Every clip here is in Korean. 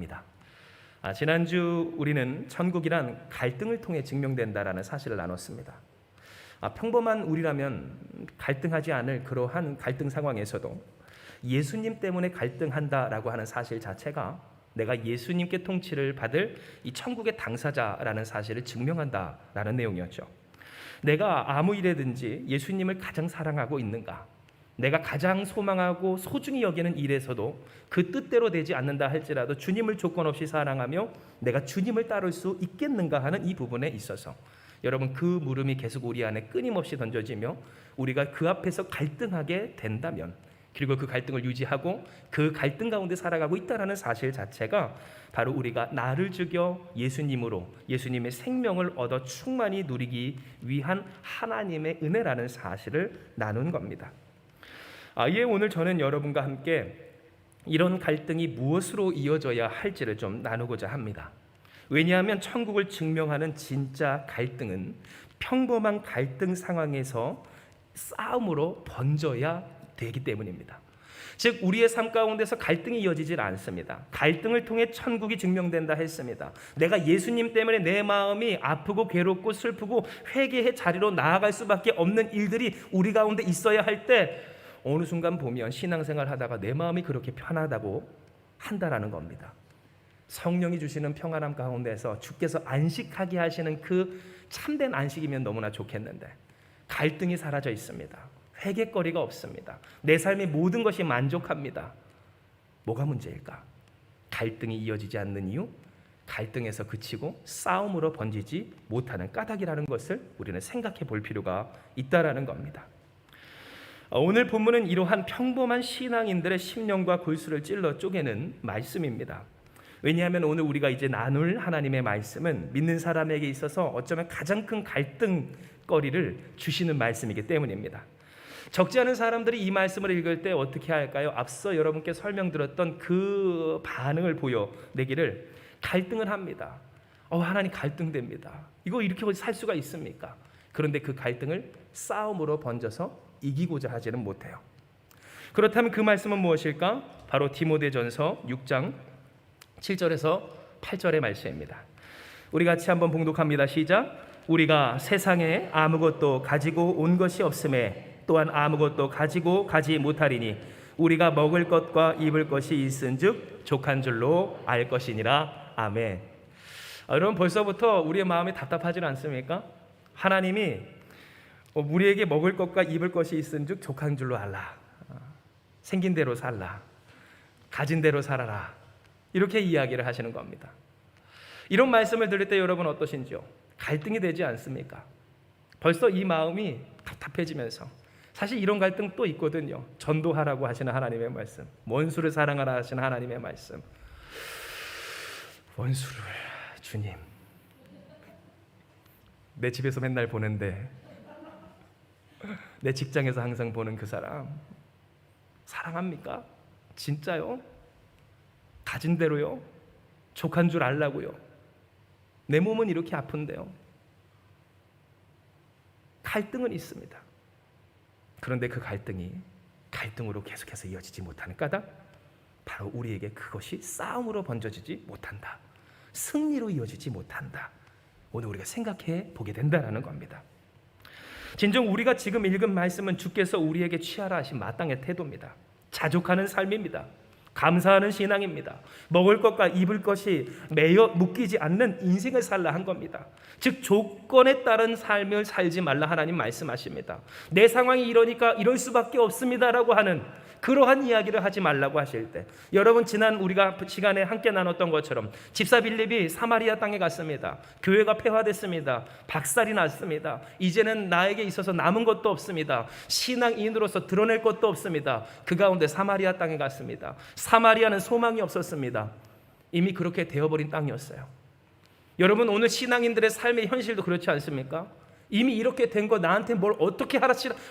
합니다. 지난주 우리는 천국이란 갈등을 통해 증명된다라는 사실을 나눴습니다. 평범한 우리라면 갈등하지 않을 그러한 갈등 상황에서도 예수님 때문에 갈등한다라고 하는 사실 자체가 내가 예수님께 통치를 받을 이 천국의 당사자라는 사실을 증명한다라는 내용이었죠. 내가 아무 일에든지 예수님을 가장 사랑하고 있는가, 내가 가장 소망하고 소중히 여기는 일에서도 그 뜻대로 되지 않는다 할지라도 주님을 조건 없이 사랑하며 내가 주님을 따를 수 있겠는가 하는 이 부분에 있어서 여러분, 그 물음이 계속 우리 안에 끊임없이 던져지며 우리가 그 앞에서 갈등하게 된다면, 그리고 그 갈등을 유지하고 그 갈등 가운데 살아가고 있다는 사실 자체가 바로 우리가 나를 죽여 예수님으로 예수님의 생명을 얻어 충만히 누리기 위한 하나님의 은혜라는 사실을 나눈 겁니다. 이에 오늘 저는 여러분과 함께 이런 갈등이 무엇으로 이어져야 할지를 좀 나누고자 합니다. 왜냐하면 천국을 증명하는 진짜 갈등은 평범한 갈등 상황에서 싸움으로 번져야 되기 때문입니다. 즉 우리의 삶 가운데서 갈등이 이어지질 않습니다. 갈등을 통해 천국이 증명된다 했습니다. 내가 예수님 때문에 내 마음이 아프고 괴롭고 슬프고 회개의 자리로 나아갈 수밖에 없는 일들이 우리 가운데 있어야 할 때 어느 순간 보면 신앙생활 하다가 내 마음이 그렇게 편하다고 한다라는 겁니다. 성령이 주시는 평안함 가운데서 주께서 안식하게 하시는 그 참된 안식이면 너무나 좋겠는데 갈등이 사라져 있습니다. 회개거리가 없습니다. 내 삶의 모든 것이 만족합니다. 뭐가 문제일까? 갈등이 이어지지 않는 이유, 갈등에서 그치고 싸움으로 번지지 못하는 까닭이라는 것을 우리는 생각해 볼 필요가 있다라는 겁니다. 오늘 본문은 이러한 평범한 신앙인들의 심령과 골수를 찔러 쪼개는 말씀입니다. 왜냐하면 오늘 우리가 이제 나눌 하나님의 말씀은 믿는 사람에게 있어서 어쩌면 가장 큰 갈등거리를 주시는 말씀이기 때문입니다. 적지 않은 사람들이 이 말씀을 읽을 때 어떻게 할까요? 앞서 여러분께 설명드렸던 그 반응을 보여내기를 갈등을 합니다. 하나님 갈등됩니다. 이거 이렇게 살 수가 있습니까? 그런데 그 갈등을 싸움으로 번져서 이기고자 하지는 못해요. 그렇다면 그 말씀은 무엇일까? 바로 디모데전서 6장 7절에서 8절의 말씀입니다. 우리 같이 한번 봉독합니다. 시작. 우리가 세상에 아무것도 가지고 온 것이 없음에 또한 아무것도 가지고 가지 못하리니 우리가 먹을 것과 입을 것이 있은즉 족한 줄로 알 것이니라. 아멘. 여러분, 벌써부터 우리의 마음이 답답하지 않습니까? 하나님이 우리에게 먹을 것과 입을 것이 있은즉 족한 줄로 알라. 생긴 대로 살라. 가진 대로 살아라. 이렇게 이야기를 하시는 겁니다. 이런 말씀을 들을 때 여러분 어떠신지요? 갈등이 되지 않습니까? 벌써 이 마음이 답답해지면서 사실 이런 갈등 또 있거든요. 전도하라고 하시는 하나님의 말씀, 원수를 사랑하라 하시는 하나님의 말씀. 원수를, 주님, 내 집에서 맨날 보는데, 내 직장에서 항상 보는 그 사람 사랑합니까? 진짜요? 가진 대로요? 족한 줄 알라고요? 내 몸은 이렇게 아픈데요. 갈등은 있습니다. 그런데 그 갈등이 갈등으로 계속해서 이어지지 못하는 까닭, 바로 우리에게 그것이 싸움으로 번져지지 못한다, 승리로 이어지지 못한다. 오늘 우리가 생각해 보게 된다는 겁니다. 진정 우리가 지금 읽은 말씀은 주께서 우리에게 취하라 하신 마땅의 태도입니다. 자족하는 삶입니다. 감사하는 신앙입니다. 먹을 것과 입을 것이 매여 묶이지 않는 인생을 살라 한 겁니다. 즉 조건에 따른 삶을 살지 말라 하나님 말씀하십니다. 내 상황이 이러니까 이럴 수밖에 없습니다라고 하는 그러한 이야기를 하지 말라고 하실 때, 여러분 지난 우리가 시간에 함께 나눴던 것처럼 집사 빌립이 사마리아 땅에 갔습니다. 교회가 폐화됐습니다. 박살이 났습니다. 이제는 나에게 있어서 남은 것도 없습니다. 신앙인으로서 드러낼 것도 없습니다. 그 가운데 사마리아 땅에 갔습니다. 사마리아는 소망이 없었습니다. 이미 그렇게 되어버린 땅이었어요. 여러분, 오늘 신앙인들의 삶의 현실도 그렇지 않습니까? 이미 이렇게 된 거 나한테 뭘 어떻게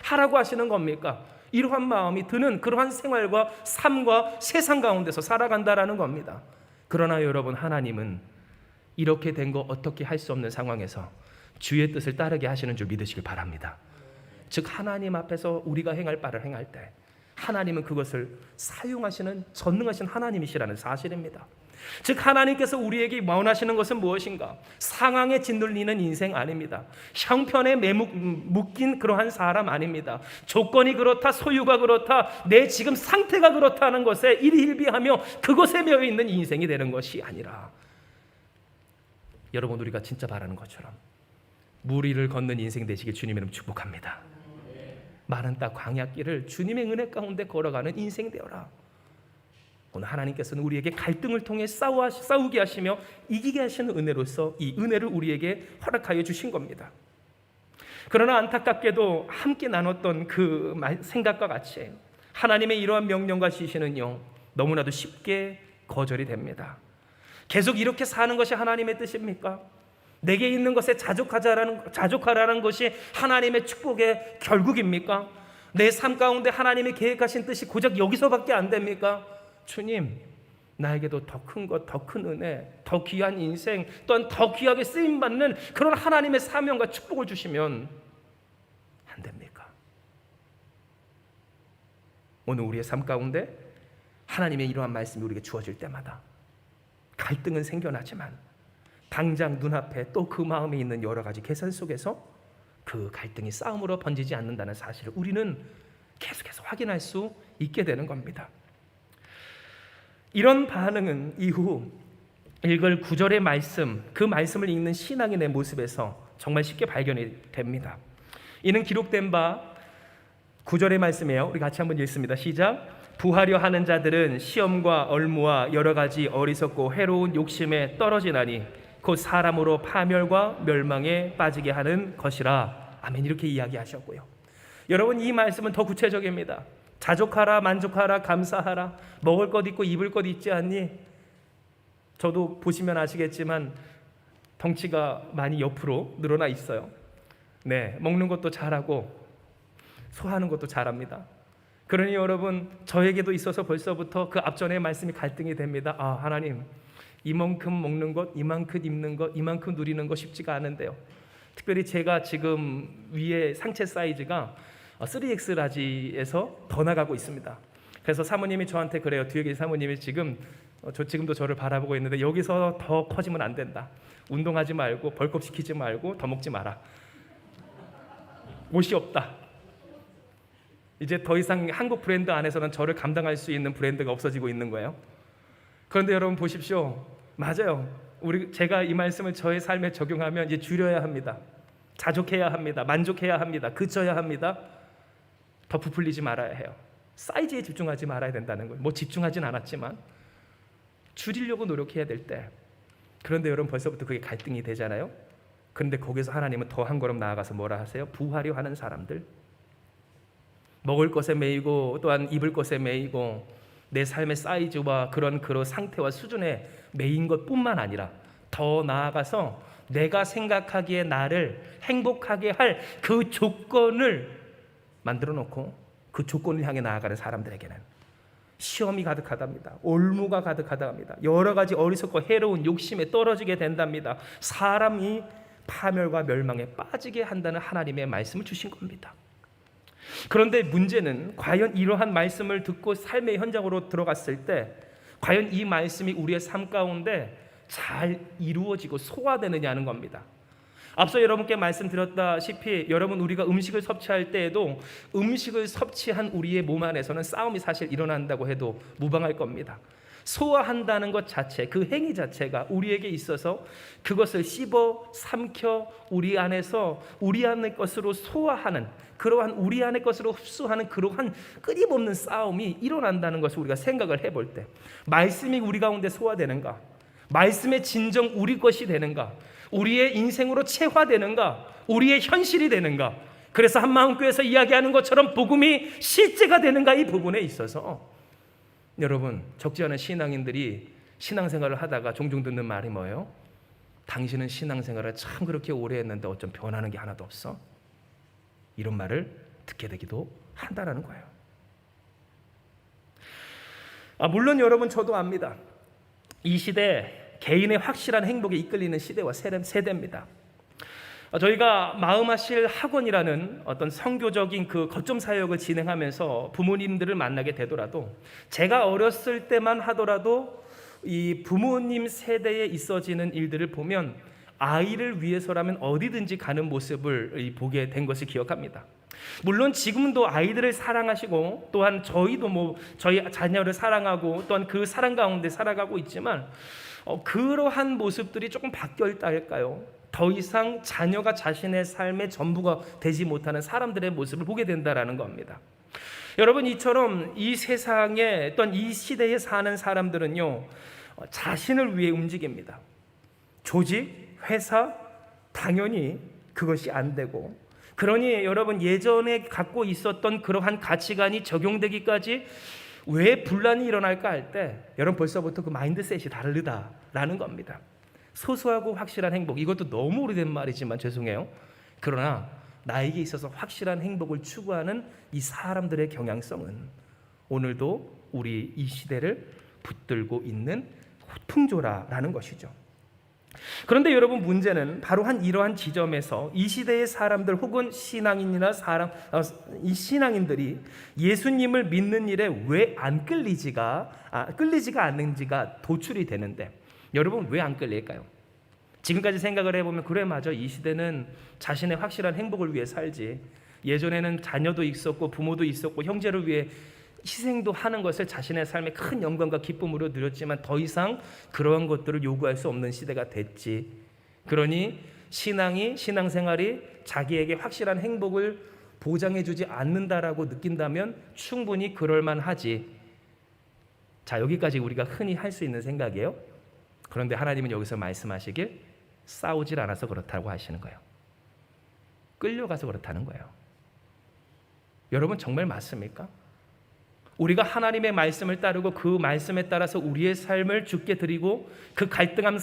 하라고 하시는 겁니까? 이러한 마음이 드는 그러한 생활과 삶과 세상 가운데서 살아간다라는 겁니다. 그러나 여러분, 하나님은 이렇게 된 거 어떻게 할 수 없는 상황에서 주의 뜻을 따르게 하시는 줄 믿으시길 바랍니다. 즉 하나님 앞에서 우리가 행할 바를 행할 때 하나님은 그것을 사용하시는 전능하신 하나님이시라는 사실입니다. 즉 하나님께서 우리에게 원하시는 것은 무엇인가? 상황에 짓눌리는 인생 아닙니다. 형편에 묶인 그러한 사람 아닙니다. 조건이 그렇다, 소유가 그렇다, 내 지금 상태가 그렇다는 것에 일희일비하며 그것에 매여 있는 인생이 되는 것이 아니라, 여러분 우리가 진짜 바라는 것처럼 물 위를 걷는 인생 되시길 주님의 이름 축복합니다. 마른 땅 광야길을 주님의 은혜 가운데 걸어가는 인생 되어라. 오늘 하나님께서는 우리에게 갈등을 통해 싸우게 하시며 이기게 하시는 은혜로서 이 은혜를 우리에게 허락하여 주신 겁니다. 그러나 안타깝게도 함께 나눴던 그 생각과 같이 하나님의 이러한 명령과 지시는요, 너무나도 쉽게 거절이 됩니다. 계속 이렇게 사는 것이 하나님의 뜻입니까? 내게 있는 것에 자족하라는 것이 하나님의 축복의 결국입니까? 내 삶 가운데 하나님이 계획하신 뜻이 고작 여기서밖에 안 됩니까? 주님, 나에게도 더 큰 것, 더 큰 은혜, 더 귀한 인생, 또한 더 귀하게 쓰임받는 그런 하나님의 사명과 축복을 주시면 안 됩니까? 오늘 우리의 삶 가운데 하나님의 이러한 말씀이 우리에게 주어질 때마다 갈등은 생겨나지만 당장 눈앞에 또 그 마음에 있는 여러 가지 계산 속에서 그 갈등이 싸움으로 번지지 않는다는 사실을 우리는 계속해서 확인할 수 있게 되는 겁니다. 이런 반응은 이후 읽을 9절의 말씀, 그 말씀을 읽는 신앙인의 모습에서 정말 쉽게 발견이 됩니다. 이는 기록된 바 9절의 말씀이에요. 우리 같이 한번 읽습니다. 시작. 부하려 하는 자들은 시험과 얼무와 여러 가지 어리석고 해로운 욕심에 떨어지나니 곧 사람으로 파멸과 멸망에 빠지게 하는 것이라. 아멘. 이렇게 이야기하셨고요. 여러분, 이 말씀은 더 구체적입니다. 자족하라, 만족하라, 감사하라. 먹을 것 있고 입을 것 있지 않니? 저도 보시면 아시겠지만 덩치가 많이 옆으로 늘어나 있어요. 네, 먹는 것도 잘하고 소화하는 것도 잘합니다. 그러니 여러분, 저에게도 있어서 벌써부터 그 앞전의 말씀이 갈등이 됩니다. 아, 하나님, 이만큼 먹는 것, 이만큼 입는 것, 이만큼 누리는 것 쉽지가 않은데요. 특별히 제가 지금 위에 상체 사이즈가 3X 라지에서 더 나가고 있습니다. 그래서 사모님이 저한테 그래요. 뒤에 계신 사모님이 지금도 저를 바라보고 있는데, 여기서 더 커지면 안 된다. 운동하지 말고 벌컥 시키지 말고 더 먹지 마라. 옷이 없다. 이제 더 이상 한국 브랜드 안에서는 저를 감당할 수 있는 브랜드가 없어지고 있는 거예요. 그런데 여러분 보십시오. 맞아요. 제가 이 말씀을 저의 삶에 적용하면 이제 줄여야 합니다. 자족해야 합니다. 만족해야 합니다. 그쳐야 합니다. 더 부풀리지 말아야 해요. 사이즈에 집중하지 말아야 된다는 거예요. 뭐 집중하진 않았지만 줄이려고 노력해야 될 때, 그런데 여러분 벌써부터 그게 갈등이 되잖아요. 그런데 거기서 하나님은 더 한 걸음 나아가서 뭐라 하세요? 부하려 하는 사람들, 먹을 것에 매이고 또한 입을 것에 매이고 내 삶의 사이즈와 그런 상태와 수준에 매인 것뿐만 아니라 더 나아가서 내가 생각하기에 나를 행복하게 할 그 조건을 만들어 놓고 그 조건을 향해 나아가는 사람들에게는 시험이 가득하답니다. 올무가 가득하답니다. 여러 가지 어리석고 해로운 욕심에 떨어지게 된답니다. 사람이 파멸과 멸망에 빠지게 한다는 하나님의 말씀을 주신 겁니다. 그런데 문제는 과연 이러한 말씀을 듣고 삶의 현장으로 들어갔을 때 과연 이 말씀이 우리의 삶 가운데 잘 이루어지고 소화되느냐는 겁니다. 앞서 여러분께 말씀드렸다시피 여러분, 우리가 음식을 섭취할 때에도 음식을 섭취한 우리의 몸 안에서는 싸움이 사실 일어난다고 해도 무방할 겁니다. 소화한다는 것 자체, 그 행위 자체가 우리에게 있어서 그것을 씹어 삼켜 우리 안에서 우리 안의 것으로 소화하는, 그러한 우리 안의 것으로 흡수하는 그러한 끊임없는 싸움이 일어난다는 것을 우리가 생각을 해볼 때, 말씀이 우리 가운데 소화되는가? 말씀의 진정 우리 것이 되는가? 우리의 인생으로 체화되는가? 우리의 현실이 되는가? 그래서 한마음교회에서 이야기하는 것처럼 복음이 실제가 되는가? 이 부분에 있어서 여러분, 적지 않은 신앙인들이 신앙생활을 하다가 종종 듣는 말이 뭐예요? 당신은 신앙생활을 참 그렇게 오래 했는데 어쩜 변하는 게 하나도 없어? 이런 말을 듣게 되기도 한다는 거예요. 물론 여러분, 저도 압니다. 이 시대 개인의 확실한 행복에 이끌리는 시대와 세대입니다. 저희가 마음하실 학원이라는 어떤 선교적인 그 거점 사역을 진행하면서 부모님들을 만나게 되더라도, 제가 어렸을 때만 하더라도 이 부모님 세대에 있어지는 일들을 보면 아이를 위해서라면 어디든지 가는 모습을 보게 된 것을 기억합니다. 물론 지금도 아이들을 사랑하시고 또한 저희도 저희 자녀를 사랑하고 또한 그 사랑 가운데 살아가고 있지만 그러한 모습들이 조금 바뀌어 있다 할까요? 더 이상 자녀가 자신의 삶의 전부가 되지 못하는 사람들의 모습을 보게 된다라는 겁니다. 여러분, 이처럼 이 세상에 또한 이 시대에 사는 사람들은요, 자신을 위해 움직입니다. 조직, 회사, 당연히 그것이 안 되고, 그러니 여러분, 예전에 갖고 있었던 그러한 가치관이 적용되기까지 왜 분란이 일어날까 할 때 여러분 벌써부터 그 마인드셋이 다르다라는 겁니다. 소소하고 확실한 행복, 이것도 너무 오래된 말이지만 죄송해요. 그러나 나에게 있어서 확실한 행복을 추구하는 이 사람들의 경향성은 오늘도 우리 이 시대를 붙들고 있는 풍조라라는 것이죠. 그런데 여러분, 문제는 바로 이러한 지점에서 이 시대의 사람들 혹은 신앙인이나 이 신앙인들이 예수님을 믿는 일에 왜 안 끌리지가 않는지가 도출이 되는데, 여러분 왜 안 끌릴까요? 지금까지 생각을 해보면 그래 맞아, 이 시대는 자신의 확실한 행복을 위해 살지. 예전에는 자녀도 있었고 부모도 있었고 형제를 위해 희생도 하는 것을 자신의 삶의 큰 영광과 기쁨으로 누렸지만 더 이상 그러한 것들을 요구할 수 없는 시대가 됐지. 그러니 신앙생활이 자기에게 확실한 행복을 보장해주지 않는다라고 느낀다면 충분히 그럴만하지. 자, 여기까지 우리가 흔히 할 수 있는 생각이에요. 그런데 하나님은 여기서 말씀하시길 싸우질 않아서 그렇다고 하시는 거예요. 끌려가서 그렇다는 거예요. 여러분, 정말 맞습니까? 우리가 하나님의 말씀을 따르고 그 말씀에 따라서 우리의 삶을 주께 드리고 그 갈등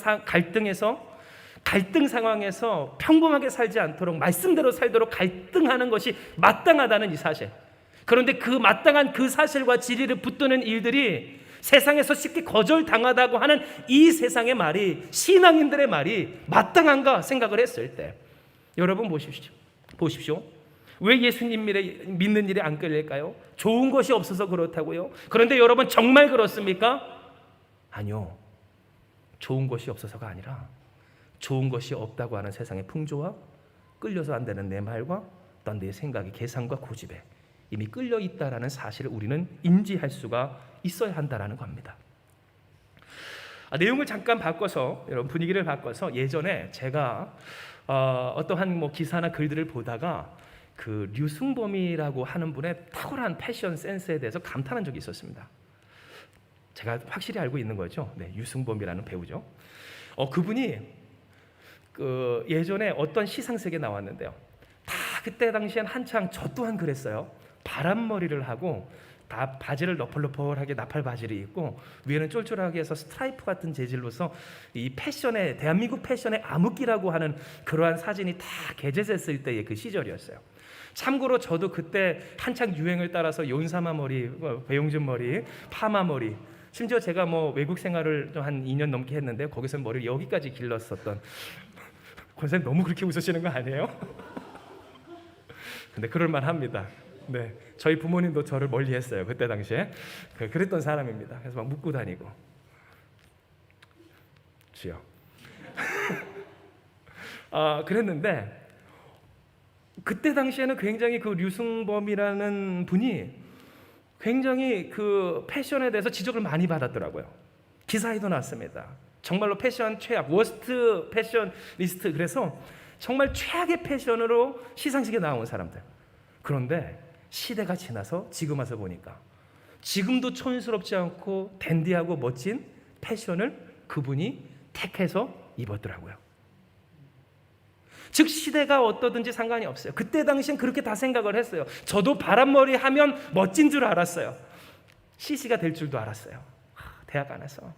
상황에서 평범하게 살지 않도록 말씀대로 살도록 갈등하는 것이 마땅하다는 이 사실. 그런데 그 마땅한 그 사실과 진리를 붙드는 일들이 세상에서 쉽게 거절당하다고 하는 이 세상의 말이, 신앙인들의 말이 마땅한가 생각을 했을 때 여러분 보십시오. 왜 예수님 믿는 일에 안 끌릴까요? 좋은 것이 없어서 그렇다고요? 그런데 여러분, 정말 그렇습니까? 아니요. 좋은 것이 없어서가 아니라 좋은 것이 없다고 하는 세상의 풍조와 끌려서 안 되는 내 말과 또한 내 생각의 계산과 고집에 이미 끌려 있다라는 사실을 우리는 인지할 수가 있어야 한다라는 겁니다. 내용을 잠깐 바꿔서, 여러분 분위기를 바꿔서, 예전에 제가 어떠한 기사나 글들을 보다가 그 류승범이라고 하는 분의 탁월한 패션 센스에 대해서 감탄한 적이 있었습니다. 제가 확실히 알고 있는 거죠. 네, 류승범이라는 배우죠. 그분이 예전에 어떤 시상식에 나왔는데요. 다 그때 당시엔 한창, 저 또한 그랬어요. 바람머리를 하고 다 바지를 너펄너펄하게 나팔 바지를 입고 위에는 쫄쫄하게 해서 스트라이프 같은 재질로서 이 패션의, 대한민국 패션의 암흑기라고 하는 그러한 사진이 다 개재됐을 때의 그 시절이었어요. 참고로 저도 그때 한창 유행을 따라서 연사마 머리, 배용준 머리, 파마 머리, 심지어 제가 외국 생활을 한 2년 넘게 했는데 거기서 머리를 여기까지 길렀었던. 권사님 너무 그렇게 웃으시는 거 아니에요? 근데 그럴만합니다. 네, 저희 부모님도 저를 멀리했어요. 그때 당시에 그랬던 사람입니다. 그래서 막 묶고 다니고. 주여. 그랬는데 그때 당시에는 굉장히 그 류승범이라는 분이 굉장히 그 패션에 대해서 지적을 많이 받았더라고요. 기사에도 났습니다. 정말로 패션 최악, 워스트 패셔니스트, 그래서 정말 최악의 패션으로 시상식에 나온 사람들. 그런데 시대가 지나서 지금 와서 보니까 지금도 촌스럽지 않고 댄디하고 멋진 패션을 그분이 택해서 입었더라고요. 즉 시대가 어떠든지 상관이 없어요. 그때 당시엔 그렇게 다 생각을 했어요. 저도 바람머리 하면 멋진 줄 알았어요. CC가 될 줄도 알았어요. 대학 안에서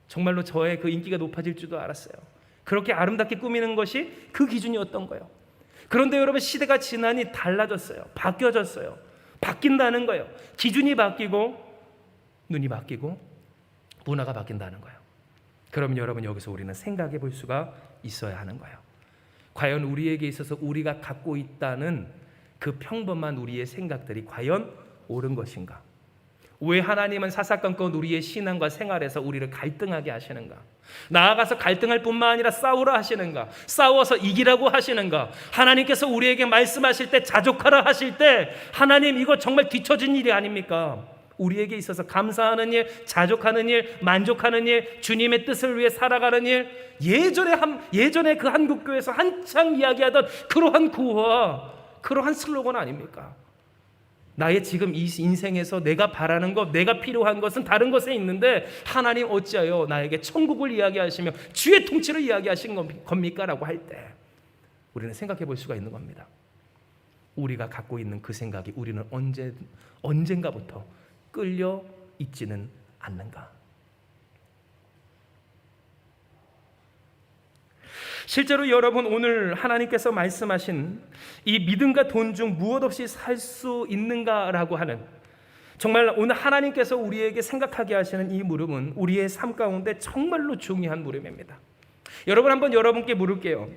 정말로 저의 그 인기가 높아질 줄도 알았어요. 그렇게 아름답게 꾸미는 것이 그 기준이었던 거예요. 그런데 여러분, 시대가 지나니 달라졌어요. 바뀌어졌어요. 바뀐다는 거예요. 기준이 바뀌고 눈이 바뀌고 문화가 바뀐다는 거예요. 그러면 여러분, 여기서 우리는 생각해 볼 수가 있어야 하는 거예요. 과연 우리에게 있어서 우리가 갖고 있다는 그 평범한 우리의 생각들이 과연 옳은 것인가? 왜 하나님은 사사건건 우리의 신앙과 생활에서 우리를 갈등하게 하시는가? 나아가서 갈등할 뿐만 아니라 싸우라 하시는가? 싸워서 이기라고 하시는가? 하나님께서 우리에게 말씀하실 때, 자족하라 하실 때, 하나님 이거 정말 뒤처진 일이 아닙니까? 우리에게 있어서 감사하는 일, 자족하는 일, 만족하는 일, 주님의 뜻을 위해 살아가는 일, 예전에 그 한국교회에서 한창 이야기하던 그러한 구호와 그러한 슬로건 아닙니까? 나의 지금 이 인생에서 내가 바라는 것, 내가 필요한 것은 다른 것에 있는데 하나님 어찌하여 나에게 천국을 이야기하시며 주의 통치를 이야기하신 겁니까? 라고 할 때 우리는 생각해 볼 수가 있는 겁니다. 우리가 갖고 있는 그 생각이 우리는 언젠가부터 끌려 있지는 않는가? 실제로 여러분, 오늘 하나님께서 말씀하신 이 믿음과 돈 중 무엇 없이 살 수 있는가라고 하는, 정말 오늘 하나님께서 우리에게 생각하게 하시는 이 물음은 우리의 삶 가운데 정말로 중요한 물음입니다. 여러분, 한번 여러분께 물을게요.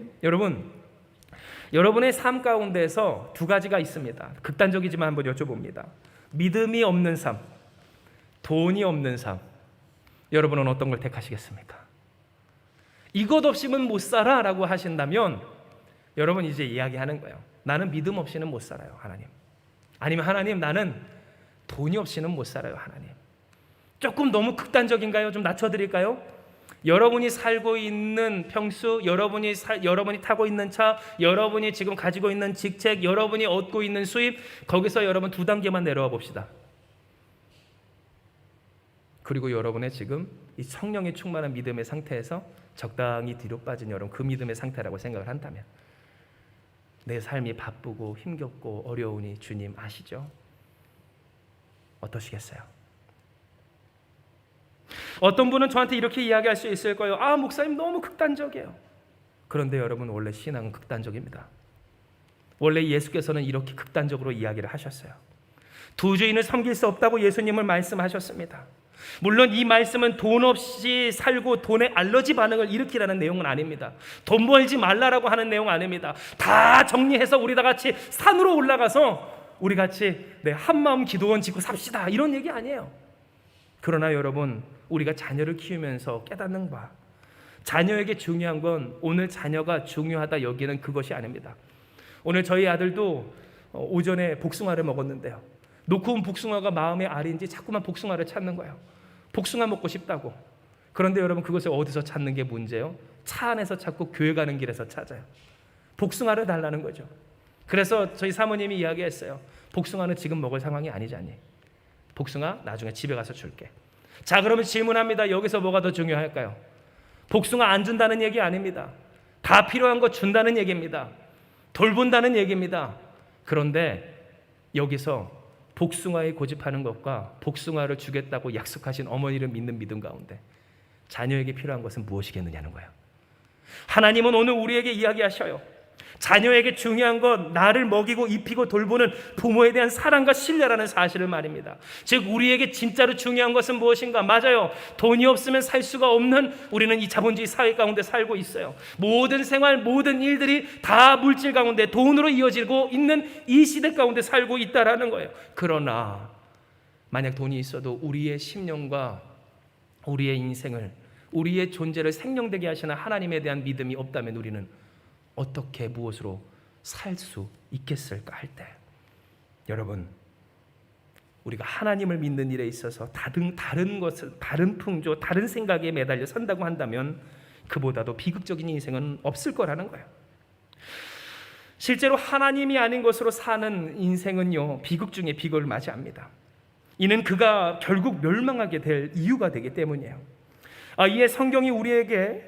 여러분의 삶 가운데에서 두 가지가 있습니다. 극단적이지만 한번 여쭤봅니다. 믿음이 없는 삶, 돈이 없는 삶, 여러분은 어떤 걸 택하시겠습니까? 이것 없이는 못 살아 라고 하신다면 여러분 이제 이야기하는 거예요. 나는 믿음 없이는 못 살아요, 하나님. 아니면 하나님, 나는 돈이 없이는 못 살아요, 하나님. 조금 너무 극단적인가요? 좀 낮춰드릴까요? 여러분이 살고 있는 평수, 여러분이 타고 있는 차, 여러분이 지금 가지고 있는 직책, 여러분이 얻고 있는 수입, 거기서 여러분 두 단계만 내려와 봅시다. 그리고 여러분의 지금 이 성령의 충만한 믿음의 상태에서 적당히 뒤로 빠진 여러분, 그 믿음의 상태라고 생각을 한다면, 내 삶이 바쁘고 힘겹고 어려우니 주님 아시죠? 어떠시겠어요? 어떤 분은 저한테 이렇게 이야기할 수 있을 거예요. 아, 목사님 너무 극단적이에요. 그런데 여러분, 원래 신앙은 극단적입니다. 원래 예수께서는 이렇게 극단적으로 이야기를 하셨어요. 두 주인을 섬길 수 없다고 예수님은 말씀하셨습니다. 물론 이 말씀은 돈 없이 살고 돈에 알러지 반응을 일으키라는 내용은 아닙니다. 돈 벌지 말라라고 하는 내용 아닙니다. 다 정리해서 우리 다 같이 산으로 올라가서 우리 같이 한마음 기도원 짓고 삽시다, 이런 얘기 아니에요. 그러나 여러분, 우리가 자녀를 키우면서 깨닫는 바, 자녀에게 중요한 건 오늘 자녀가 중요하다 여기는 그것이 아닙니다. 오늘 저희 아들도 오전에 복숭아를 먹었는데요, 놓고 온 복숭아가 마음의 알인지 자꾸만 복숭아를 찾는 거예요. 복숭아 먹고 싶다고. 그런데 여러분, 그것을 어디서 찾는 게 문제예요? 차 안에서 찾고 교회 가는 길에서 찾아요. 복숭아를 달라는 거죠. 그래서 저희 사모님이 이야기했어요. 복숭아는 지금 먹을 상황이 아니잖니. 복숭아 나중에 집에 가서 줄게. 자, 그러면 질문합니다. 여기서 뭐가 더 중요할까요? 복숭아 안 준다는 얘기 아닙니다. 다 필요한 거 준다는 얘기입니다. 돌본다는 얘기입니다. 그런데 여기서 복숭아에 고집하는 것과 복숭아를 주겠다고 약속하신 어머니를 믿는 믿음 가운데 자녀에게 필요한 것은 무엇이겠느냐는 거예요. 하나님은 오늘 우리에게 이야기하셔요. 자녀에게 중요한 건 나를 먹이고 입히고 돌보는 부모에 대한 사랑과 신뢰라는 사실을 말입니다. 즉, 우리에게 진짜로 중요한 것은 무엇인가? 맞아요. 돈이 없으면 살 수가 없는 우리는 이 자본주의 사회 가운데 살고 있어요. 모든 생활, 모든 일들이 다 물질 가운데 돈으로 이어지고 있는 이 시대 가운데 살고 있다라는 거예요. 그러나 만약 돈이 있어도 우리의 심령과 우리의 인생을, 우리의 존재를 생명되게 하시는 하나님에 대한 믿음이 없다면 우리는 어떻게 무엇으로 살 수 있겠을까 할 때, 여러분, 우리가 하나님을 믿는 일에 있어서 다른 것을, 다른 풍조, 다른 생각에 매달려 산다고 한다면 그보다도 비극적인 인생은 없을 거라는 거예요. 실제로 하나님이 아닌 것으로 사는 인생은요, 비극 중에 비극을 맞이합니다. 이는 그가 결국 멸망하게 될 이유가 되기 때문이에요. 이에 성경이 우리에게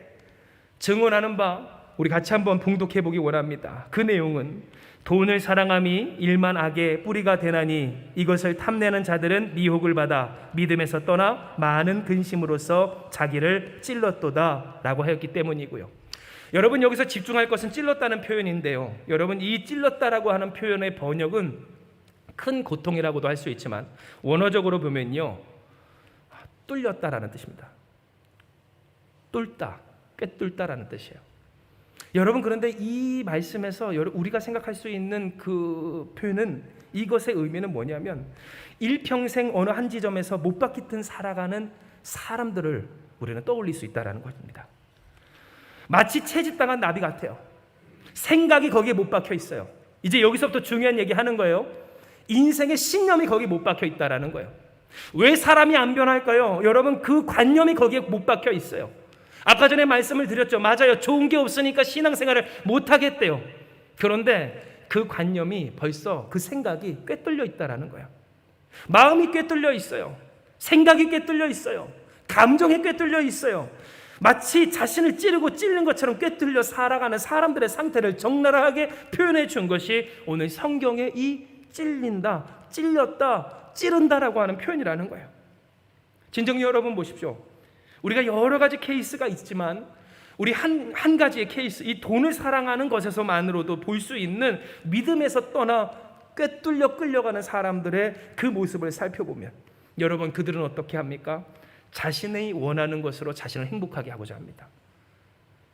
증언하는 바, 우리 같이 한번 봉독해 보기 원합니다. 그 내용은 돈을 사랑함이 일만 악의 뿌리가 되나니 이것을 탐내는 자들은 미혹을 받아 믿음에서 떠나 많은 근심으로써 자기를 찔렀도다 라고 하였기 때문이고요. 여러분, 여기서 집중할 것은 찔렀다는 표현인데요, 여러분, 이 찔렀다라고 하는 표현의 번역은 큰 고통이라고도 할 수 있지만 원어적으로 보면요, 뚫렸다라는 뜻입니다. 뚫다, 꿰뚫다라는 뜻이에요. 여러분, 그런데 이 말씀에서 우리가 생각할 수 있는 그 표현은, 이것의 의미는 뭐냐면 일평생 어느 한 지점에서 못 박히듯 살아가는 사람들을 우리는 떠올릴 수 있다는 것입니다. 마치 채집당한 나비 같아요. 생각이 거기에 못 박혀 있어요. 이제 여기서부터 중요한 얘기 하는 거예요. 인생의 신념이 거기에 못 박혀 있다는 거예요. 왜 사람이 안 변할까요? 여러분, 그 관념이 거기에 못 박혀 있어요. 아까 전에 말씀을 드렸죠. 맞아요. 좋은 게 없으니까 신앙생활을 못 하겠대요. 그런데 그 관념이, 벌써 그 생각이 꿰뚫려 있다는 거예요. 마음이 꿰뚫려 있어요. 생각이 꿰뚫려 있어요. 감정이 꿰뚫려 있어요. 마치 자신을 찌르고 찔린 것처럼 꿰뚫려 살아가는 사람들의 상태를 적나라하게 표현해 준 것이 오늘 성경의 이 찔린다, 찔렸다, 찌른다라고 하는 표현이라는 거예요. 진정 여러분 보십시오. 우리가 여러 가지 케이스가 있지만 우리 한 가지의 케이스, 이 돈을 사랑하는 것에서만으로도 볼 수 있는 믿음에서 떠나 꿰뚫려 끌려가는 사람들의 그 모습을 살펴보면, 여러분, 그들은 어떻게 합니까? 자신이 원하는 것으로 자신을 행복하게 하고자 합니다.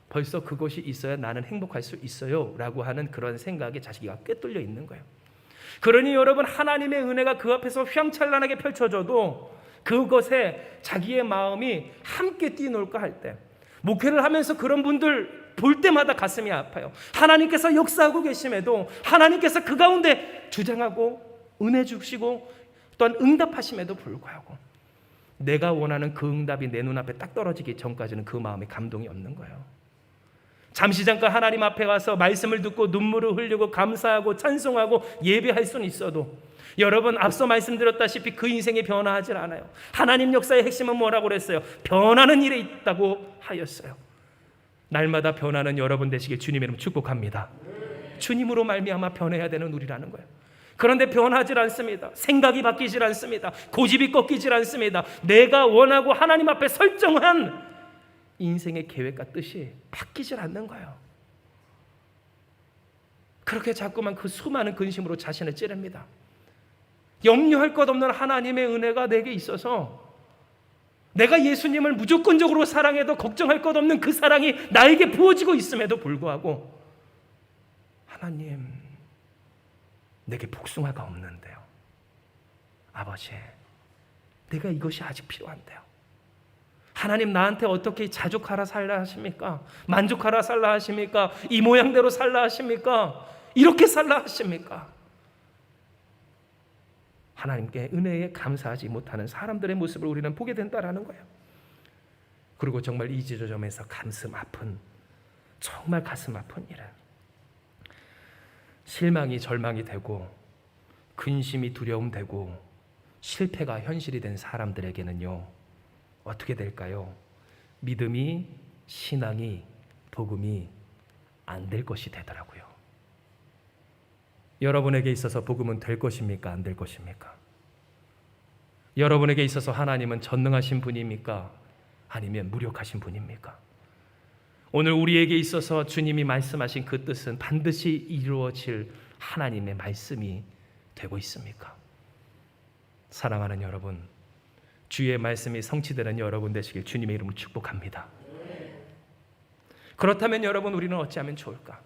벌써 그것이 있어야 나는 행복할 수 있어요 라고 하는 그런 생각에 자기가 꿰뚫려 있는 거예요. 그러니 여러분, 하나님의 은혜가 그 앞에서 휘황찬란하게 펼쳐져도 그것에 자기의 마음이 함께 뛰놀까 할 때, 목회를 하면서 그런 분들 볼 때마다 가슴이 아파요. 하나님께서 역사하고 계심에도, 하나님께서 그 가운데 주장하고 은혜 주시고 또한 응답하심에도 불구하고 내가 원하는 그 응답이 내 눈앞에 딱 떨어지기 전까지는 그 마음에 감동이 없는 거예요. 잠시 잠깐 하나님 앞에 가서 말씀을 듣고 눈물을 흘리고 감사하고 찬송하고 예배할 수는 있어도, 여러분, 앞서 말씀드렸다시피 그 인생이 변화하지 않아요. 하나님 역사의 핵심은 뭐라고 그랬어요? 변하는 일에 있다고 하였어요. 날마다 변하는 여러분 되시길 주님의 이름 축복합니다. 주님으로 말미암아 변해야 되는 우리라는 거예요. 그런데 변하지 않습니다. 생각이 바뀌질 않습니다. 고집이 꺾이질 않습니다. 내가 원하고 하나님 앞에 설정한 인생의 계획과 뜻이 바뀌질 않는 거예요. 그렇게 자꾸만 그 수많은 근심으로 자신을 찌릅니다. 염려할 것 없는 하나님의 은혜가 내게 있어서 내가 예수님을 무조건적으로 사랑해도 걱정할 것 없는 그 사랑이 나에게 부어지고 있음에도 불구하고, 하나님, 내게 복숭아가 없는데요. 아버지, 내가 이것이 아직 필요한데요. 하나님, 나한테 어떻게 자족하라 살라 하십니까? 만족하라 살라 하십니까? 이 모양대로 살라 하십니까? 이렇게 살라 하십니까? 하나님께 은혜에 감사하지 못하는 사람들의 모습을 우리는 보게 된다라는 거예요. 그리고 정말 이 지점에서 가슴 아픈, 정말 가슴 아픈 일은, 실망이 절망이 되고 근심이 두려움되고 실패가 현실이 된 사람들에게는요, 어떻게 될까요? 믿음이, 신앙이, 복음이 안 될 것이 되더라고요. 여러분에게 있어서 복음은 될 것입니까? 안 될 것입니까? 여러분에게 있어서 하나님은 전능하신 분입니까? 아니면 무력하신 분입니까? 오늘 우리에게 있어서 주님이 말씀하신 그 뜻은 반드시 이루어질 하나님의 말씀이 되고 있습니까? 사랑하는 여러분, 주의 말씀이 성취되는 여러분 되시길 주님의 이름으로 축복합니다. 그렇다면 여러분, 우리는 어찌하면 좋을까?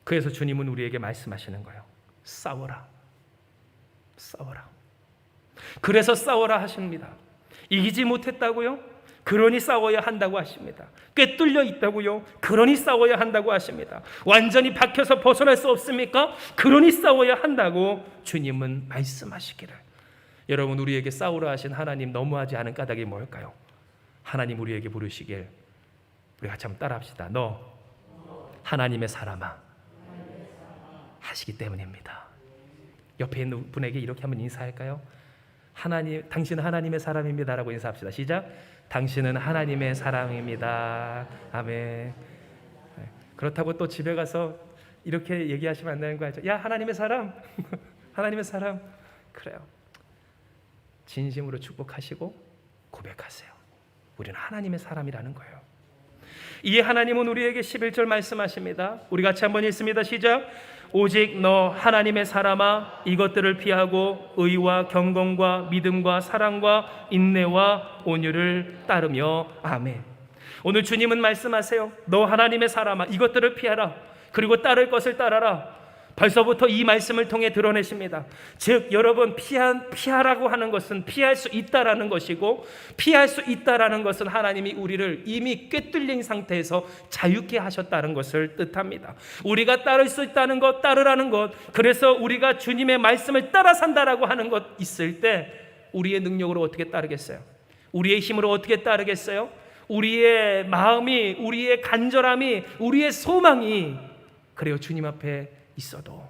그래서 주님은 우리에게 말씀하시는 거예요. 싸워라. 싸워라. 그래서 싸워라 하십니다. 이기지 못했다고요? 그러니 싸워야 한다고 하십니다. 꿰뚫려 있다고요? 그러니 싸워야 한다고 하십니다. 완전히 박혀서 벗어날 수 없습니까? 그러니 싸워야 한다고 주님은 말씀하시기를. 여러분, 우리에게 싸우라 하신 하나님, 너무하지 않은 까닭이 뭘까요? 하나님 우리에게 부르시길, 우리 같이 한번 따라합시다. 너 하나님의 사람아 하시기 때문입니다. 옆에 있는 분에게 이렇게 한번 인사할까요? 하나님, 당신은 하나님의 사람입니다라고 인사합시다. 시작. 당신은 하나님의 사람입니다. 아멘. 그렇다고 또 집에 가서 이렇게 얘기하시면 안 되는 거 알죠? 야, 하나님의 사람. 하나님의 사람. 그래요. 진심으로 축복하시고 고백하세요. 우리는 하나님의 사람이라는 거예요. 이에 하나님은 우리에게 11절 말씀하십니다. 우리 같이 한번 읽습니다. 시작. 오직 너 하나님의 사람아, 이것들을 피하고 의와 경건과 믿음과 사랑과 인내와 온유를 따르며. 아멘. 오늘 주님은 말씀하세요. 너 하나님의 사람아, 이것들을 피하라. 그리고 따를 것을 따라라. 벌써부터 이 말씀을 통해 드러내십니다. 즉 여러분, 피하라고 하는 것은 피할 수 있다라는 것이고, 피할 수 있다라는 것은 하나님이 우리를 이미 꿰뚫린 상태에서 자유케 하셨다는 것을 뜻합니다. 우리가 따를 수 있다는 것, 따르라는 것, 그래서 우리가 주님의 말씀을 따라 산다라고 하는 것 있을 때 우리의 능력으로 어떻게 따르겠어요? 우리의 힘으로 어떻게 따르겠어요? 우리의 마음이, 우리의 간절함이, 우리의 소망이 그래요 주님 앞에 있어도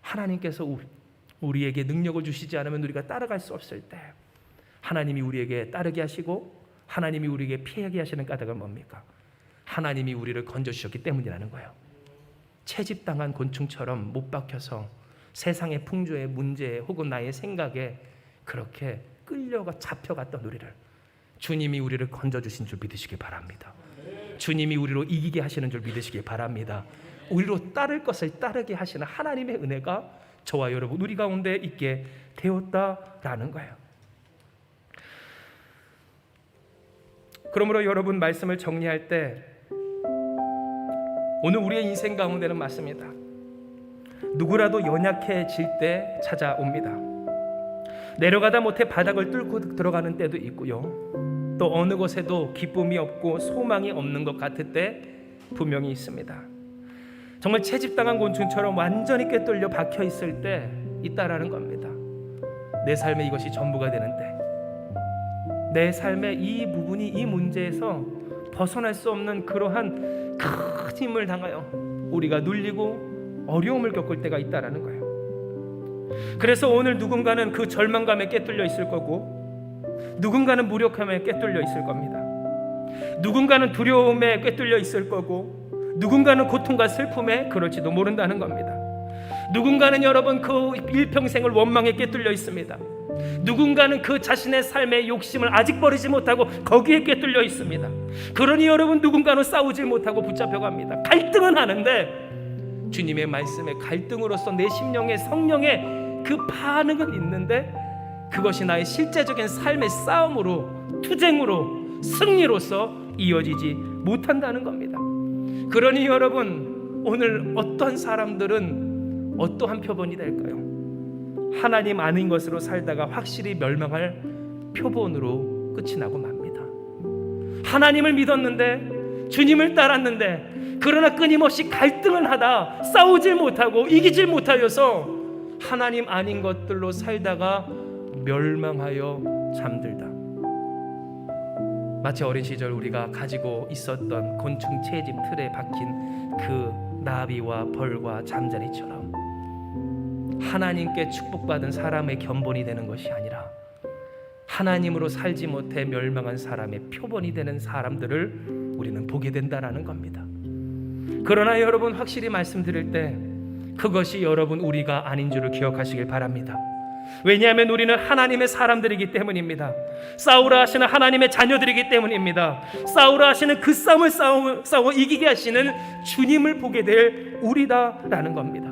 하나님께서 우리에게 능력을 주시지 않으면 우리가 따라갈 수 없을 때 하나님이 우리에게 따르게 하시고 하나님이 우리에게 피하게 하시는 까닭은 뭡니까? 하나님이 우리를 건져주셨기 때문이라는 거예요. 채집당한 곤충처럼 못 박혀서 세상의 풍조에, 문제에 혹은 나의 생각에 그렇게 끌려가 잡혀갔던 우리를 주님이 우리를 건져주신 줄 믿으시기 바랍니다. 주님이 우리로 이기게 하시는 줄 믿으시기 바랍니다. 우리로 따를 것을 따르게 하시는 하나님의 은혜가 저와 여러분 우리 가운데 있게 되었다라는 거예요. 그러므로 여러분, 말씀을 정리할 때 오늘 우리의 인생 가운데는 맞습니다. 누구라도 연약해질 때 찾아옵니다. 내려가다 못해 바닥을 뚫고 들어가는 때도 있고요. 또 어느 곳에도 기쁨이 없고 소망이 없는 것 같을 때 분명히 있습니다. 정말 채집당한 곤충처럼 완전히 꿰뚫려 박혀 있을 때 있다라는 겁니다. 내 삶에 이것이 전부가 되는데, 내 삶의 이 부분이 이 문제에서 벗어날 수 없는 그러한 큰 힘을 당하여 우리가 눌리고 어려움을 겪을 때가 있다라는 거예요. 그래서 오늘 누군가는 그 절망감에 꿰뚫려 있을 거고, 누군가는 무력함에 꿰뚫려 있을 겁니다. 누군가는 두려움에 꿰뚫려 있을 거고, 누군가는 고통과 슬픔에 그럴지도 모른다는 겁니다. 누군가는 여러분 그 일평생을 원망에 꿰뚫려 있습니다. 누군가는 그 자신의 삶의 욕심을 아직 버리지 못하고 거기에 꿰뚫려 있습니다. 그러니 여러분, 누군가는 싸우지 못하고 붙잡혀갑니다. 갈등은 하는데 주님의 말씀에 갈등으로서 내 심령의 성령의 그 반응은 있는데 그것이 나의 실제적인 삶의 싸움으로, 투쟁으로, 승리로서 이어지지 못한다는 겁니다. 그러니 여러분, 오늘 어떤 사람들은 어떠한 표본이 될까요? 하나님 아닌 것으로 살다가 확실히 멸망할 표본으로 끝이 나고 맙니다. 하나님을 믿었는데, 주님을 따랐는데, 그러나 끊임없이 갈등을 하다 싸우질 못하고 이기질 못하여서 하나님 아닌 것들로 살다가 멸망하여 잠들다. 마치 어린 시절 우리가 가지고 있었던 곤충 채집 틀에 박힌 그 나비와 벌과 잠자리처럼 하나님께 축복받은 사람의 견본이 되는 것이 아니라 하나님으로 살지 못해 멸망한 사람의 표본이 되는 사람들을 우리는 보게 된다라는 겁니다. 그러나 여러분, 확실히 말씀드릴 때 그것이 여러분 우리가 아닌 줄을 기억하시길 바랍니다. 왜냐하면 우리는 하나님의 사람들이기 때문입니다. 싸우라 하시는 하나님의 자녀들이기 때문입니다. 싸우라 하시는 그 싸움을 싸워 이기게 하시는 주님을 보게 될 우리다라는 겁니다.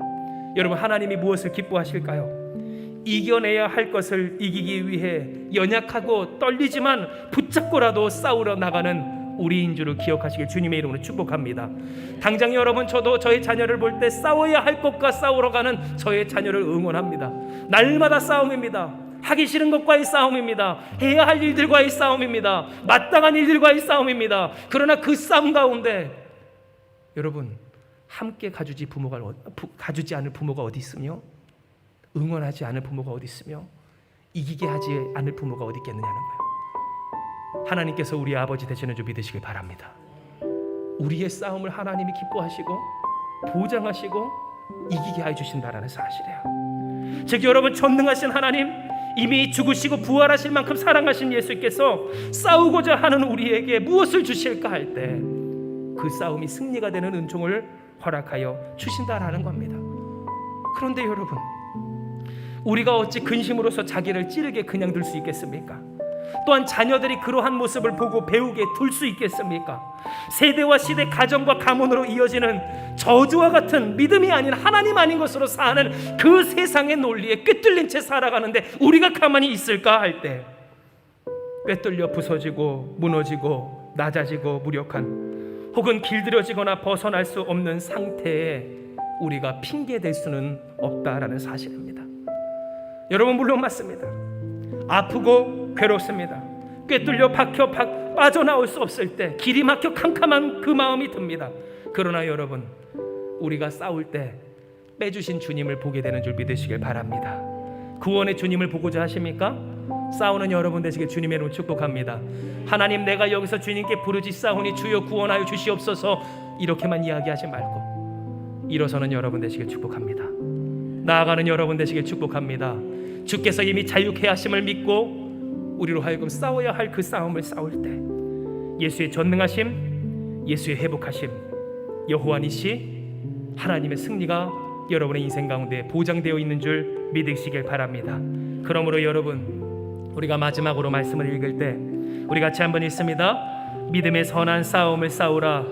여러분, 하나님이 무엇을 기뻐하실까요? 이겨내야 할 것을 이기기 위해 연약하고 떨리지만 붙잡고라도 싸우러 나가는 우리인 줄을 기억하시길 주님의 이름으로 축복합니다. 당장 여러분, 저도 저의 자녀를 볼 때 싸워야 할 것과 싸우러 가는 저의 자녀를 응원합니다. 날마다 싸움입니다. 하기 싫은 것과의 싸움입니다. 해야 할 일들과의 싸움입니다. 마땅한 일들과의 싸움입니다. 그러나 그 싸움 가운데 여러분, 함께 가주지 않을 부모가 어디 있으며, 응원하지 않을 부모가 어디 있으며, 이기게 하지 않을 부모가 어디 있겠느냐는 거예요. 하나님께서 우리 아버지 되시는 줄 믿으시길 바랍니다. 우리의 싸움을 하나님이 기뻐하시고 보장하시고 이기게 해주신다라는 사실이에요. 즉 여러분, 전능하신 하나님, 이미 죽으시고 부활하실 만큼 사랑하신 예수께서 싸우고자 하는 우리에게 무엇을 주실까 할 때 그 싸움이 승리가 되는 은총을 허락하여 주신다라는 겁니다. 그런데 여러분, 우리가 어찌 근심으로서 자기를 찌르게 그냥 둘 수 있겠습니까? 또한 자녀들이 그러한 모습을 보고 배우게 둘 수 있겠습니까? 세대와 시대, 가정과 가문으로 이어지는 저주와 같은 믿음이 아닌 하나님 아닌 것으로 사는 그 세상의 논리에 꿰뚫린 채 살아가는데 우리가 가만히 있을까 할 때 꿰뚫려 부서지고 무너지고 낮아지고 무력한, 혹은 길들여지거나 벗어날 수 없는 상태에 우리가 핑계댈 수는 없다라는 사실입니다. 여러분, 물론 맞습니다. 아프고 괴롭습니다. 꿰뚫려 박혀 빠져나올 수 없을 때, 길이 막혀 캄캄한 그 마음이 듭니다. 그러나 여러분, 우리가 싸울 때 빼주신 주님을 보게 되는 줄 믿으시길 바랍니다. 구원의 주님을 보고자 하십니까? 싸우는 여러분 되시길 주님의 이름으로 축복합니다. 하나님, 내가 여기서 주님께 부르짖사오니 주여 구원하여 주시옵소서, 이렇게만 이야기하지 말고 일어서는 여러분 되시길 축복합니다. 나아가는 여러분 되시길 축복합니다. 주께서 이미 자유케 하심을 믿고 우리로 하여금 싸워야 할 그 싸움을 싸울 때 예수의 전능하심, 예수의 회복하심, 여호와 니시, 하나님의 승리가 여러분의 인생 가운데 보장되어 있는 줄 믿으시길 바랍니다. 그러므로 여러분, 우리가 마지막으로 말씀을 읽을 때 우리 같이 한번 읽습니다. 믿음의 선한 싸움을 싸우라,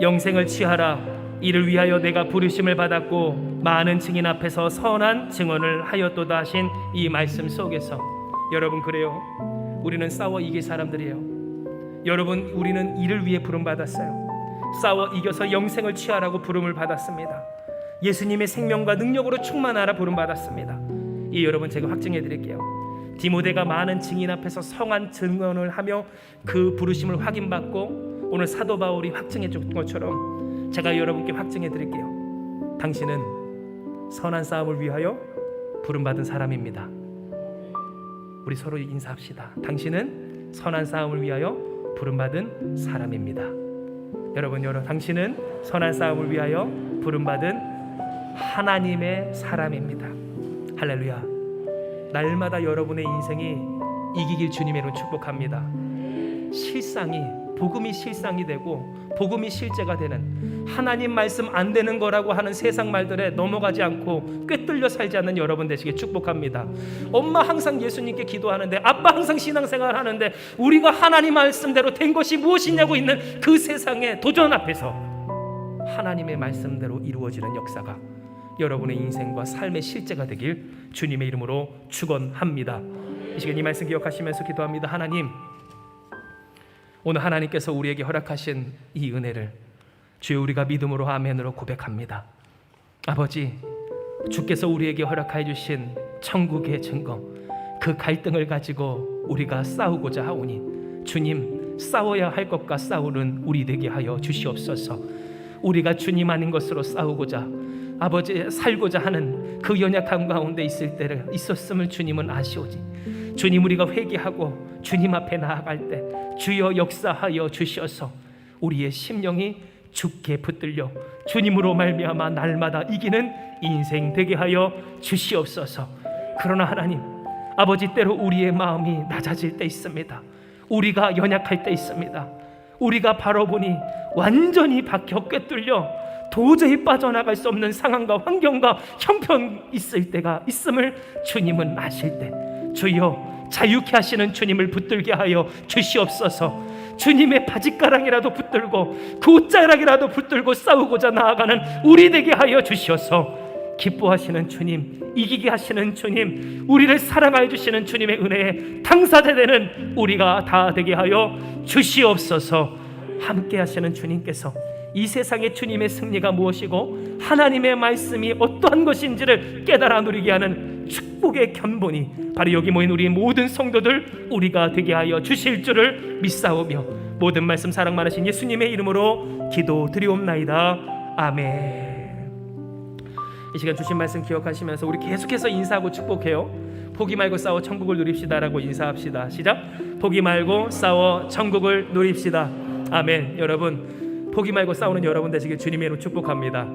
영생을 취하라. 이를 위하여 내가 부르심을 받았고 많은 증인 앞에서 선한 증언을 하였도다 하신 이 말씀 속에서, 여러분, 그래요, 우리는 싸워 이길 사람들이에요. 여러분, 우리는 이를 위해 부름 받았어요. 싸워 이겨서 영생을 취하라고 부름을 받았습니다. 예수님의 생명과 능력으로 충만하라 부름 받았습니다. 이 여러분, 제가 확증해 드릴게요. 디모데가 많은 증인 앞에서 성한 증언을 하며 그 부르심을 확인받고 오늘 사도 바울이 확증해 준 것처럼 제가 여러분께 확증해 드릴게요. 당신은 선한 싸움을 위하여 부름받은 사람입니다. 우리 서로 인사합시다. 당신은 선한 싸움을 위하여 부름받은 사람입니다. 여러분, 당신은 선한 싸움을 위하여 부름받은 하나님의 사람입니다. 할렐루야. 날마다 여러분의 인생이 이기길 주님의 이름으로 축복합니다. 실상이, 복음이 실상이 되고 복음이 실제가 되는, 하나님 말씀 안 되는 거라고 하는 세상 말들에 넘어가지 않고 꿰뚫려 살지 않는 여러분 되시길 축복합니다. 엄마 항상 예수님께 기도하는데, 아빠 항상 신앙생활 하는데 우리가 하나님 말씀대로 된 것이 무엇이냐고 있는 그 세상의 도전 앞에서 하나님의 말씀대로 이루어지는 역사가 여러분의 인생과 삶의 실제가 되길 주님의 이름으로 축원합니다. 이 시간 이 말씀 기억하시면서 기도합니다. 하나님, 오늘 하나님께서 우리에게 허락하신 이 은혜를 주여 우리가 믿음으로 아멘으로 고백합니다. 아버지, 주께서 우리에게 허락하여 주신 천국의 증거, 그 갈등을 가지고 우리가 싸우고자 하오니 주님, 싸워야 할 것과 싸우는 우리 되게 하여 주시옵소서. 우리가 주님 아닌 것으로 싸우고자, 아버지, 살고자 하는 그 연약함 가운데 있을 때를 있었음을 주님은 아시오지. 주님, 우리가 회개하고 주님 앞에 나아갈 때 주여 역사하여 주셔서 우리의 심령이 주께 붙들려 주님으로 말미암아 날마다 이기는 인생 되게 하여 주시옵소서. 그러나 하나님, 아버지, 때로 우리의 마음이 낮아질 때 있습니다. 우리가 연약할 때 있습니다. 우리가 바로 보니 완전히 박혀 꿰뚫려 도저히 빠져나갈 수 없는 상황과 환경과 형편 있을 때가 있음을 주님은 아실 때 주여 자유케 하시는 주님을 붙들게 하여 주시옵소서. 주님의 바짓가랑이라도 붙들고 굿자락이라도 붙들고 싸우고자 나아가는 우리 되게 하여 주시옵소서. 기뻐하시는 주님, 이기게 하시는 주님, 우리를 사랑하여 주시는 주님의 은혜에 당사자 되는 우리가 다 되게 하여 주시옵소서. 함께 하시는 주님께서 이 세상의 주님의 승리가 무엇이고 하나님의 말씀이 어떠한 것인지를 깨달아 누리게 하는 축복의 견본이 바로 여기 모인 우리 모든 성도들 우리가 되게 하여 주실 줄을 믿사오며 모든 말씀 사랑 많으신 예수님의 이름으로 기도드리옵나이다. 아멘. 이 시간 주신 말씀 기억하시면서 우리 계속해서 인사하고 축복해요. 포기 말고 싸워 천국을 누립시다라고 인사합시다. 시작. 포기 말고 싸워 천국을 누립시다. 아멘. 여러분, 포기 말고 싸우는 여러분 되시길 주님의 이름으로 축복합니다.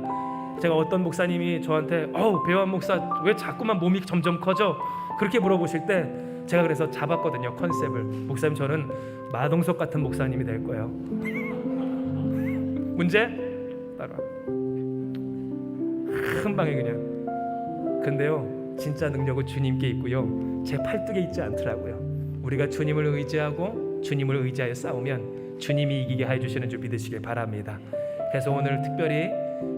제가 어떤 목사님이 저한테 배완 목사 왜 자꾸만 몸이 점점 커져? 그렇게 물어보실 때 제가 그래서 잡았거든요, 컨셉을. 목사님, 저는 마동석 같은 목사님이 될 거예요. 문제? 따라와. 한 방에 그냥. 근데요, 진짜 능력은 주님께 있고요, 제 팔뚝에 있지 않더라고요. 우리가 주님을 의지하고 주님을 의지하여 싸우면 주님이 이기게 하여 주시는 줄 믿으시길 바랍니다. 그래서 오늘 특별히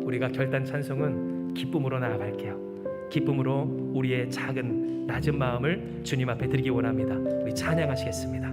우리가 결단 찬송은 기쁨으로 나아갈게요. 기쁨으로 우리의 작은 낮은 마음을 주님 앞에 드리기 원합니다. 우리 찬양하시겠습니다.